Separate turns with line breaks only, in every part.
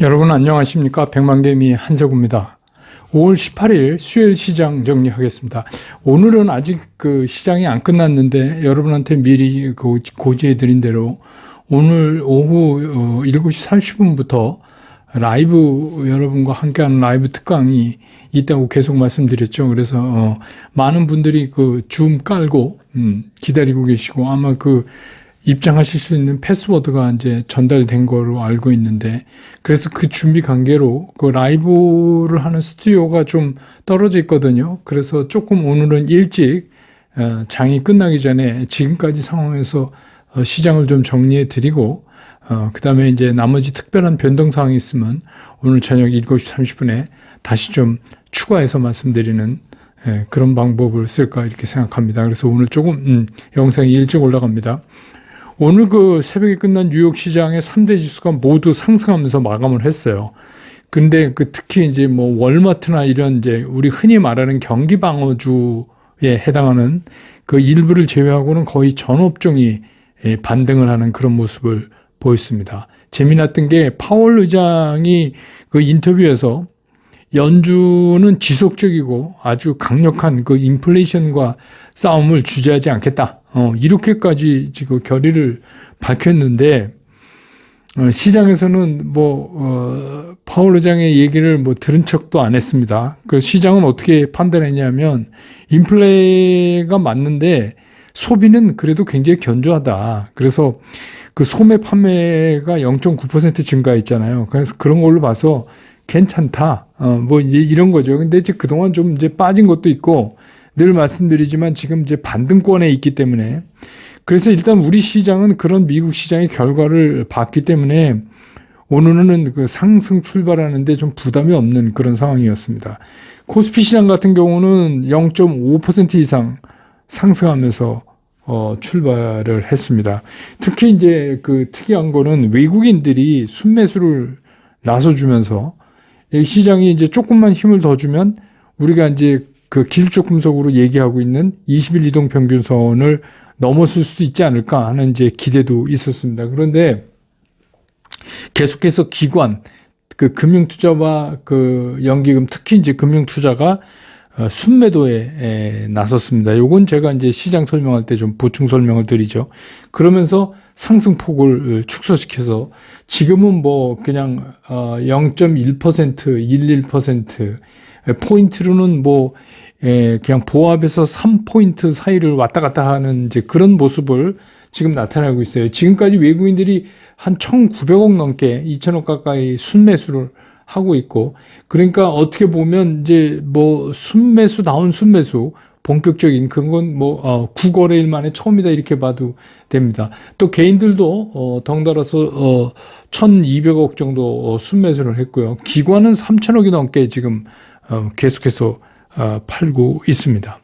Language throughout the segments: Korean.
여러분 안녕하십니까? 백만개미 한세구입니다. 5월 18일 수요일 시장 정리하겠습니다. 오늘은 아직 그 시장이 안 끝났는데 여러분한테 미리 고지해 드린 대로 오늘 오후 7시 30분부터 라이브 여러분과 함께하는 라이브 특강이 있다고 계속 말씀드렸죠. 그래서 많은 분들이 그 줌 깔고 기다리고 계시고 아마 그 입장하실 수 있는 패스워드가 이제 전달된 거로 알고 있는데, 그래서 그 준비 관계로 그 라이브를 하는 스튜디오가 좀 떨어져 있거든요. 그래서 조금 오늘은 일찍 장이 끝나기 전에 지금까지 상황에서 시장을 좀 정리해 드리고, 그 다음에 이제 나머지 특별한 변동 사항이 있으면 오늘 저녁 7시 30분에 다시 좀 추가해서 말씀드리는 그런 방법을 쓸까 이렇게 생각합니다. 그래서 오늘 조금 영상이 일찍 올라갑니다. 오늘 그 새벽에 끝난 뉴욕 시장의 3대 지수가 모두 상승하면서 마감을 했어요. 근데 그 특히 이제 뭐 월마트나 이런 이제 우리 흔히 말하는 경기 방어주에 해당하는 그 일부를 제외하고는 거의 전 업종이 반등을 하는 그런 모습을 보였습니다. 재미났던 게 파월 의장이 그 인터뷰에서 연준은 지속적이고 아주 강력한 그 인플레이션과 싸움을 주저하지 않겠다. 이렇게까지 지금 결의를 밝혔는데, 시장에서는 파월 의장의 얘기를 들은 척도 안 했습니다. 그 시장은 어떻게 판단했냐면, 인플레가 맞는데 소비는 그래도 굉장히 견조하다. 그래서 그 소매 판매가 0.9% 증가했잖아요. 그래서 그런 걸로 봐서 괜찮다. 이런 거죠. 근데 이제 그동안 좀 이제 빠진 것도 있고, 늘 말씀드리지만 지금 이제 반등권에 있기 때문에, 그래서 일단 우리 시장은 그런 미국 시장의 결과를 봤기 때문에 오늘은 그 상승 출발하는데 좀 부담이 없는 그런 상황이었습니다. 코스피 시장 같은 경우는 0.5% 이상 상승하면서 출발을 했습니다. 특히 이제 그 특이한 거는 외국인들이 순매수를 나서주면서 시장이 이제 조금만 힘을 더 주면 우리가 이제 그 기술적 분석으로 얘기하고 있는 20일 이동 평균선을 넘어설 수도 있지 않을까 하는 이제 기대도 있었습니다. 그런데 계속해서 기관, 그 금융투자와 그 연기금, 특히 이제 금융투자가 순매도에 나섰습니다. 요건 제가 이제 시장 설명할 때 좀 보충 설명을 드리죠. 그러면서 상승폭을 축소시켜서 지금은 그냥 0.1%, 11% 포인트로는 그냥 보합에서 3포인트 사이를 왔다 갔다 하는 이제 그런 모습을 지금 나타내고 있어요. 지금까지 외국인들이 한 1,900억 넘게 2,000억 가까이 순매수를 하고 있고, 그러니까 어떻게 보면 이제 순매수다운 순매수, 본격적인 그런 건 9거래일 만에 처음이다 이렇게 봐도 됩니다. 또 개인들도 덩달아서 1,200억 정도 순매수를 했고요. 기관은 3,000억이 넘게 지금 계속해서 팔고 있습니다.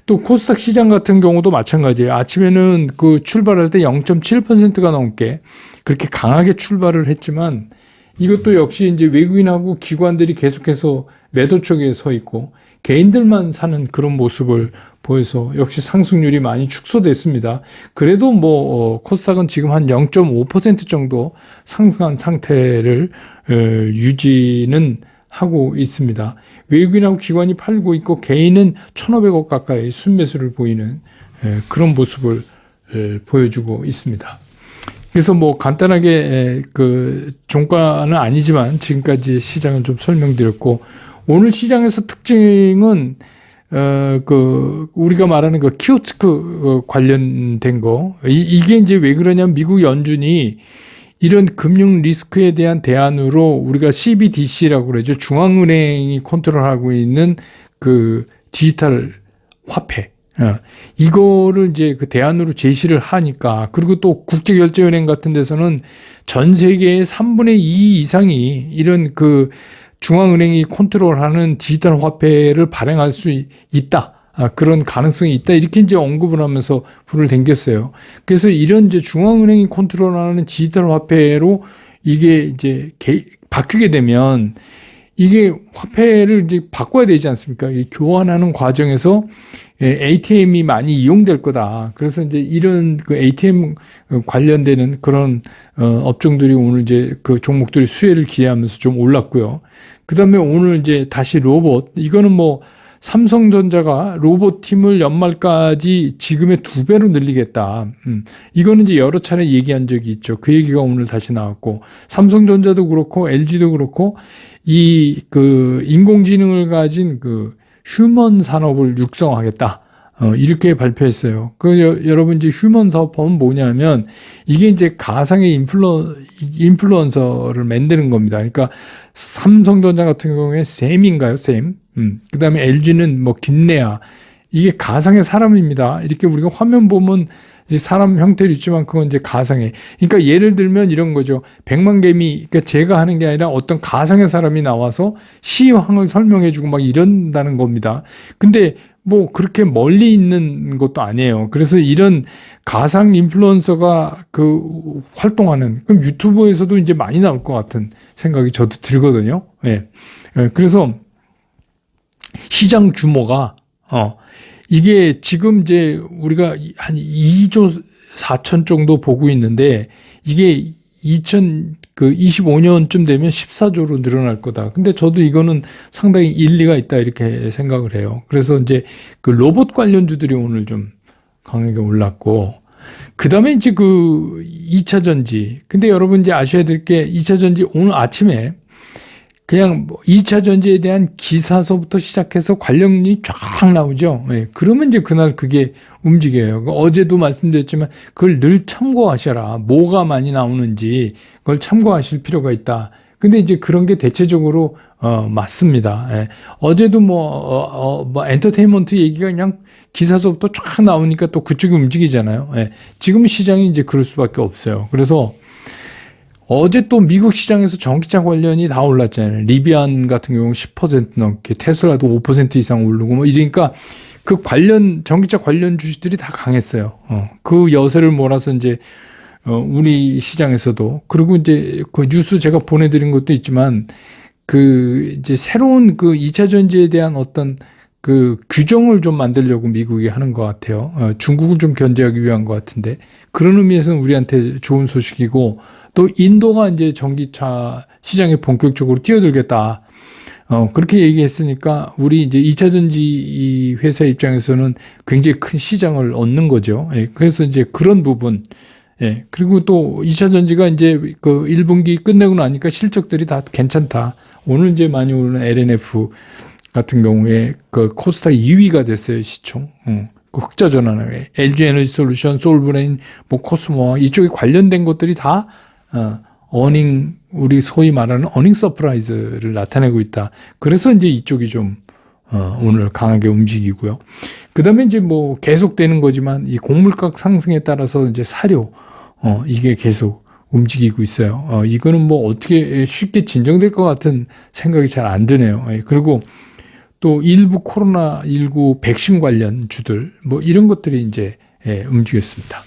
또 코스닥 시장 같은 경우도 마찬가지예요. 아침에는 그 출발할 때 0.7%가 넘게 그렇게 강하게 출발을 했지만, 이것도 역시 이제 외국인하고 기관들이 계속해서 매도 쪽에 서 있고 개인들만 사는 그런 모습을 보여서 역시 상승률이 많이 축소됐습니다. 그래도 코스닥은 지금 한 0.5% 정도 상승한 상태를 유지는 하고 있습니다. 외국인하고 기관이 팔고 있고 개인은 1,500억 가까이 순매수를 보이는 그런 모습을 보여주고 있습니다. 그래서 간단하게 그 종가는 아니지만 지금까지 시장을 좀 설명드렸고, 오늘 시장에서 특징은 우리가 말하는 그 키오스크 관련된 거, 이게 이제 왜 그러냐면 미국 연준이 이런 금융 리스크에 대한 대안으로 우리가 CBDC라고 그러죠. 중앙은행이 컨트롤하고 있는 그 디지털 화폐. 이거를 이제 그 대안으로 제시를 하니까, 그리고 또 국제결제은행 같은 데서는 전 세계의 3분의 2 이상이 이런 그 중앙은행이 컨트롤하는 디지털 화폐를 발행할 수 있다. 그런 가능성이 있다. 이렇게 이제 언급을 하면서 불을 댕겼어요. 그래서 이런 이제 중앙은행이 컨트롤하는 디지털 화폐로 이게 이제 바뀌게 되면 이게 화폐를 이제 바꿔야 되지 않습니까? 이 교환하는 과정에서 ATM이 많이 이용될 거다. 그래서 이제 이런 그 ATM 관련되는 그런 업종들이 오늘 이제 그 종목들이 수혜를 기대하면서 좀 올랐고요. 그다음에 오늘 이제 다시 로봇, 이거는 뭐 삼성전자가 로봇팀을 연말까지 지금의 2배로 늘리겠다. 이거는 이제 여러 차례 얘기한 적이 있죠. 그 얘기가 오늘 다시 나왔고, 삼성전자도 그렇고 LG도 그렇고 이 그 인공지능을 가진 그 휴먼 산업을 육성하겠다. 이렇게 발표했어요. 여러분 이제 휴먼 사업하면 뭐냐면 이게 이제 가상의 인플루언서를 만드는 겁니다. 그러니까 삼성전자 같은 경우에 샘인가요? 샘. 그 다음에 LG는 뭐 김래아. 이게 가상의 사람입니다. 이렇게 우리가 화면 보면 사람 형태로 있지만 그건 이제 가상의. 그러니까 예를 들면 이런 거죠. 백만개미, 그러니까 제가 하는 게 아니라 어떤 가상의 사람이 나와서 시황을 설명해주고 막 이런다는 겁니다. 근데 뭐 그렇게 멀리 있는 것도 아니에요. 그래서 이런 가상 인플루언서가 그 활동하는, 그럼 유튜브에서도 이제 많이 나올 것 같은 생각이 저도 들거든요. 예. 그래서 시장 규모가, 이게 지금 이제 우리가 한 2조 4천 정도 보고 있는데 이게 2025년쯤 되면 14조로 늘어날 거다. 근데 저도 이거는 상당히 일리가 있다 이렇게 생각을 해요. 그래서 이제 그 로봇 관련주들이 오늘 좀 강하게 올랐고, 그 다음에 이제 그 2차 전지. 근데 여러분 이제 아셔야 될 게 2차 전지 오늘 아침에 그냥 2차 전지에 대한 기사서부터 시작해서 관련이 쫙 나오죠. 네, 그러면 이제 그날 그게 움직여요. 어제도 말씀드렸지만 그걸 늘 참고하셔라. 뭐가 많이 나오는지 그걸 참고하실 필요가 있다. 근데 이제 그런 게 대체적으로 맞습니다. 예. 어제도 뭐 엔터테인먼트 얘기가 그냥 기사서부터 쫙 나오니까 또 그쪽이 움직이잖아요. 예. 지금 시장이 이제 그럴 수밖에 없어요. 그래서 어제 또 미국 시장에서 전기차 관련이 다 올랐잖아요. 리비안 같은 경우 10% 넘게, 테슬라도 5% 이상 오르고 뭐 이러니까 그 전기차 관련 주식들이 다 강했어요. 그 여세를 몰아서 이제 우리 시장에서도, 그리고 이제 그 뉴스 제가 보내드린 것도 있지만 그 이제 새로운 그 2차 전지에 대한 어떤 그 규정을 좀 만들려고 미국이 하는 것 같아요. 중국을 좀 견제하기 위한 것 같은데, 그런 의미에서는 우리한테 좋은 소식이고, 또 인도가 이제 전기차 시장에 본격적으로 뛰어들겠다. 그렇게 얘기했으니까 우리 이제 2차 전지 회사 입장에서는 굉장히 큰 시장을 얻는 거죠. 예, 그래서 이제 그런 부분. 예, 그리고 또 2차 전지가 이제 그 1분기 끝내고 나니까 실적들이 다 괜찮다. 오늘 이제 많이 오르는 LNF 같은 경우에 그 코스닥 2위가 됐어요, 시총. 그 흑자 전환에 LG 에너지 솔루션, 솔브레인, 뭐 코스모와 이쪽에 관련된 것들이 다 우리 소위 말하는 어닝 서프라이즈를 나타내고 있다. 그래서 이제 이쪽이 좀 오늘 강하게 움직이고요. 그 다음에 이제 뭐 계속되는 거지만 이 곡물가 상승에 따라서 이제 사료, 이게 계속 움직이고 있어요. 이거는 뭐 어떻게 쉽게 진정될 것 같은 생각이 잘 안 드네요. 그리고 또 일부 코로나19 백신 관련 주들, 뭐 이런 것들이 이제 움직였습니다.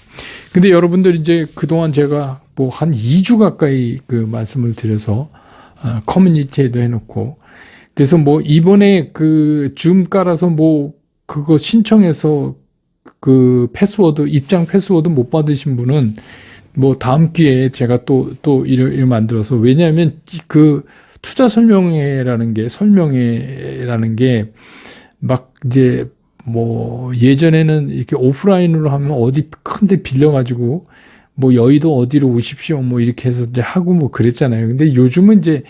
근데 여러분들 이제 그동안 제가 뭐 한 2주 가까이 그 말씀을 드려서 커뮤니티에도 해놓고, 그래서 뭐 이번에 그 줌 깔아서 뭐 그거 신청해서 그 패스워드, 입장 패스워드 못 받으신 분은 뭐 다음 기회에 제가 또 이를 만들어서, 왜냐하면 그 투자 설명회라는 게 막 이제 뭐 예전에는 이렇게 오프라인으로 하면 어디 큰데 빌려가지고 뭐 여의도 어디로 오십시오 뭐 이렇게 해서 이제 하고 뭐 그랬잖아요. 근데 요즘은 이제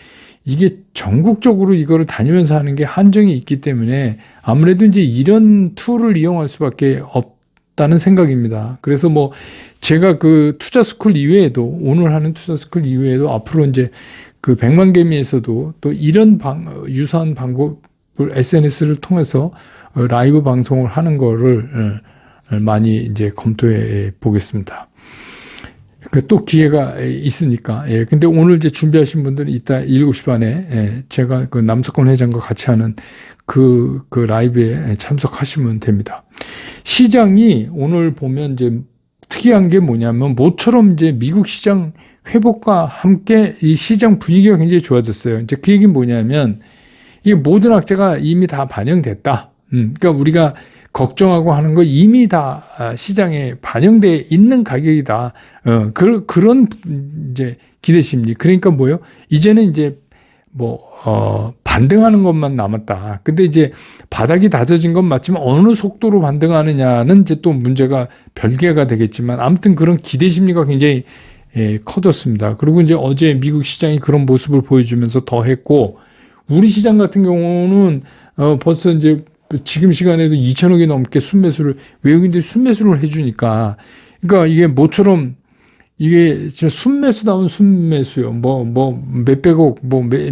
이게 전국적으로 이거를 다니면서 하는 게 한정이 있기 때문에 아무래도 이제 이런 툴을 이용할 수밖에 없다는 생각입니다. 그래서 뭐 제가 그 투자 스쿨 이외에도, 오늘 하는 투자 스쿨 이외에도 앞으로 이제 그 백만개미에서도 또 이런 유사한 방법을 SNS를 통해서 라이브 방송을 하는 거를 많이 이제 검토해 보겠습니다. 또 기회가 있으니까. 예. 근데 오늘 이제 준비하신 분들은 이따 7시 반에 제가 그 남석권 회장과 같이 하는 그 라이브에 참석하시면 됩니다. 시장이 오늘 보면 이제 특이한 게 뭐냐면 모처럼 이제 미국 시장 회복과 함께 이 시장 분위기가 굉장히 좋아졌어요. 이제 그 얘기는 뭐냐면 이게 모든 악재가 이미 다 반영됐다. 그러니까 우리가 걱정하고 하는 거 이미 다 시장에 반영돼 있는 가격이다. 그런 이제 기대 심리. 그러니까 뭐요? 이제는 이제 반등하는 것만 남았다. 근데 이제 바닥이 다져진 건 맞지만 어느 속도로 반등하느냐는 이제 또 문제가 별개가 되겠지만 아무튼 그런 기대 심리가 굉장히 커졌습니다. 그리고 이제 어제 미국 시장이 그런 모습을 보여주면서 더 했고, 우리 시장 같은 경우는 벌써 이제 지금 시간에도 2천억이 넘게 외국인들이 순매수를 해주니까, 그러니까 이게 모처럼 이게 진짜 순매수다운 순매수요. 몇백억,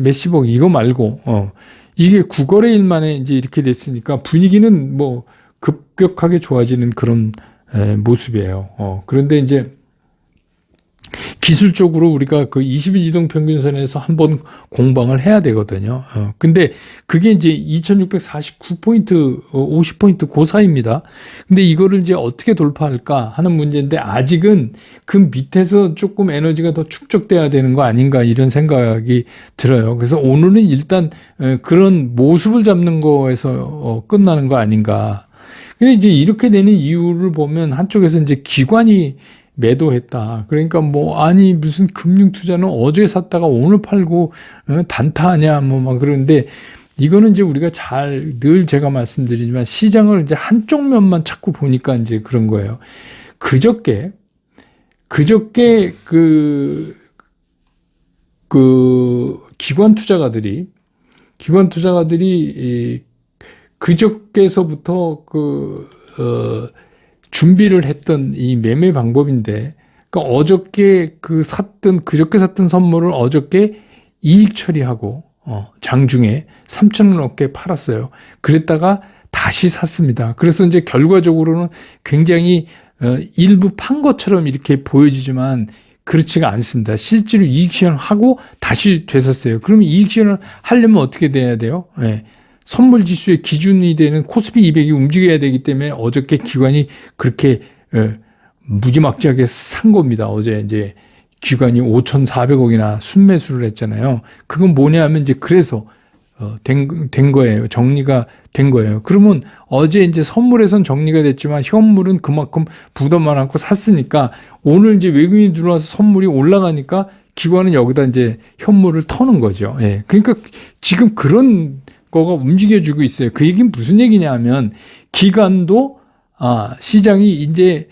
몇십억 이거 말고, 이게 9거래일 만에 이제 이렇게 됐으니까 분위기는 급격하게 좋아지는 그런 모습이에요. 그런데 이제 기술적으로 우리가 그 20일 이동평균선에서 한번 공방을 해야 되거든요. 근데 그게 이제 2649포인트, 50포인트 그 사이입니다. 근데 이거를 이제 어떻게 돌파할까 하는 문제인데 아직은 그 밑에서 조금 에너지가 더 축적돼야 되는 거 아닌가 이런 생각이 들어요. 그래서 오늘은 일단 그런 모습을 잡는 거에서 끝나는 거 아닌가. 근데 이제 이렇게 되는 이유를 보면 한쪽에서 이제 기관이 매도했다. 그러니까 아니 무슨 금융 투자는 어제 샀다가 오늘 팔고 단타하냐 막 그러는데, 이거는 이제 우리가 늘 제가 말씀드리지만 시장을 이제 한쪽 면만 자꾸 보니까 이제 그런 거예요. 그저께 기관 투자가들이 그저께서부터 준비를 했던 이 매매 방법인데, 그러니까 그저께 샀던 선물을 어저께 이익 처리하고, 장중에 3,000원어깨 팔았어요. 그랬다가 다시 샀습니다. 그래서 이제 결과적으로는 굉장히, 일부 판 것처럼 이렇게 보여지지만 그렇지가 않습니다. 실제로 이익 실현을 하고 다시 되셨어요. 그러면 이익 실현을 하려면 어떻게 돼야 돼요? 선물 지수의 기준이 되는 코스피 200이 움직여야 되기 때문에 어저께 기관이 그렇게 무지막지하게 산 겁니다. 어제 이제 기관이 5,400억이나 순매수를 했잖아요. 그건 뭐냐 하면 이제 그래서 된 거예요. 정리가 된 거예요. 그러면 어제 이제 선물에선 정리가 됐지만 현물은 그만큼 부담 안 안고 샀으니까 오늘 이제 외국인이 들어와서 선물이 올라가니까 기관은 여기다 이제 현물을 터는 거죠. 그러니까 지금 그런 거가 움직여주고 있어요. 그 얘기는 무슨 얘기냐 하면 기관도 시장이 이제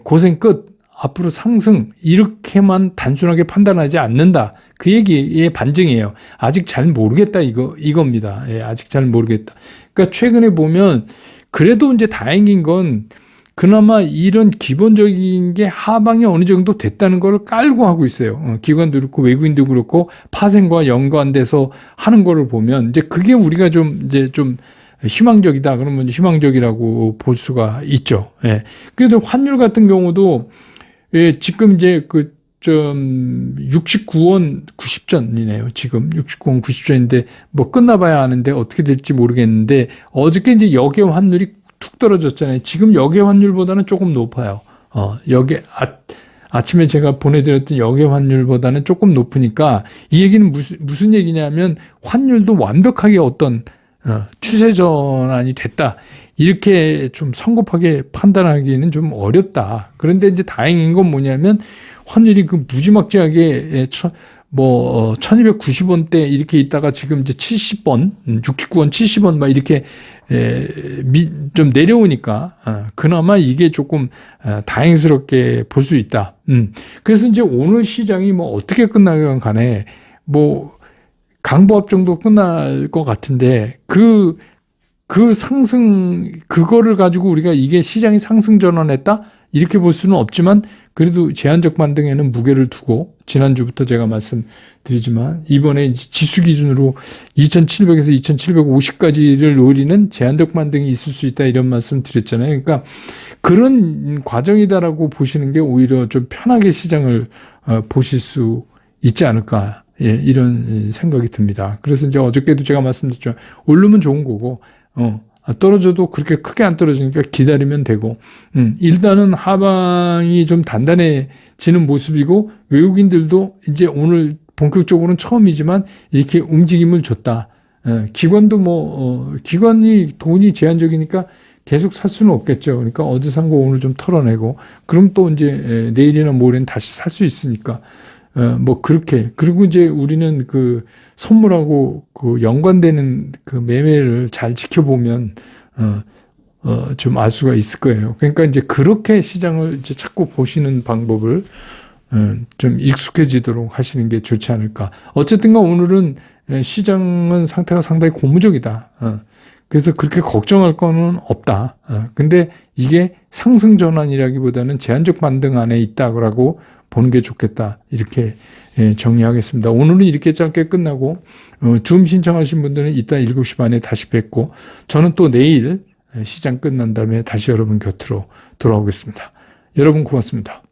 고생 끝, 앞으로 상승 이렇게만 단순하게 판단하지 않는다. 그 얘기의 반증이에요. 아직 잘 모르겠다 이겁니다. 아직 잘 모르겠다. 그러니까 최근에 보면 그래도 이제 다행인 건 그나마 이런 기본적인 게 하방이 어느 정도 됐다는 걸 깔고 하고 있어요. 기관도 그렇고 외국인도 그렇고 파생과 연관돼서 하는 거를 보면 이제 그게 우리가 좀 희망적이다. 그러면 희망적이라고 볼 수가 있죠. 그래도 환율 같은 경우도 지금 이제 69원 90전이네요. 지금 69원 90전인데 끝나봐야 하는데 어떻게 될지 모르겠는데 어저께 이제 역의 환율이 툭 떨어졌잖아요. 지금 역의 환율보다는 조금 높아요. 아침에 제가 보내드렸던 역의 환율보다는 조금 높으니까 이 얘기는 무슨 얘기냐면 환율도 완벽하게 어떤 추세 전환이 됐다. 이렇게 좀 성급하게 판단하기는 좀 어렵다. 그런데 이제 다행인 건 뭐냐면 환율이 무지막지하게 1290원대 이렇게 있다가 지금 이제 70원, 69원, 70원 막 이렇게 좀 내려오니까 그나마 이게 조금 다행스럽게 볼 수 있다. 그래서 이제 오늘 시장이 어떻게 끝나건 간에 강보합 정도 끝날 것 같은데 그 상승 그거를 가지고 우리가 이게 시장이 상승 전환했다 이렇게 볼 수는 없지만 그래도 제한적 반등에는 무게를 두고 지난주부터 제가 말씀드리지만 이번에 지수 기준으로 2700에서 2750까지를 노리는 제한적 반등이 있을 수 있다 이런 말씀 드렸잖아요. 그러니까 그런 과정이다라고 보시는 게 오히려 좀 편하게 시장을 보실 수 있지 않을까 이런 생각이 듭니다. 그래서 이제 어저께도 제가 말씀드렸죠. 오르면 좋은 거고 떨어져도 그렇게 크게 안 떨어지니까 기다리면 되고, 일단은 하방이 좀 단단해지는 모습이고, 외국인들도 이제 오늘 본격적으로는 처음이지만 이렇게 움직임을 줬다. 기관도 기관이 돈이 제한적이니까 계속 살 수는 없겠죠. 그러니까 어제 산 거 오늘 좀 털어내고, 그럼 또 이제 내일이나 모레는 다시 살 수 있으니까, 뭐 그렇게. 그리고 이제 우리는 그 선물하고 그 연관되는 그 매매를 잘 지켜보면, 좀 알 수가 있을 거예요. 그러니까 이제 그렇게 시장을 이제 자꾸 보시는 방법을 좀 익숙해지도록 하시는 게 좋지 않을까. 어쨌든가 오늘은 시장은 상태가 상당히 고무적이다. 그래서 그렇게 걱정할 거는 없다. 근데 이게 상승 전환이라기보다는 제한적 반등 안에 있다고 보는 게 좋겠다. 이렇게 정리하겠습니다. 오늘은 이렇게 짧게 끝나고 줌 신청하신 분들은 이따 7시 반에 다시 뵙고 저는 또 내일 시장 끝난 다음에 다시 여러분 곁으로 돌아오겠습니다. 여러분 고맙습니다.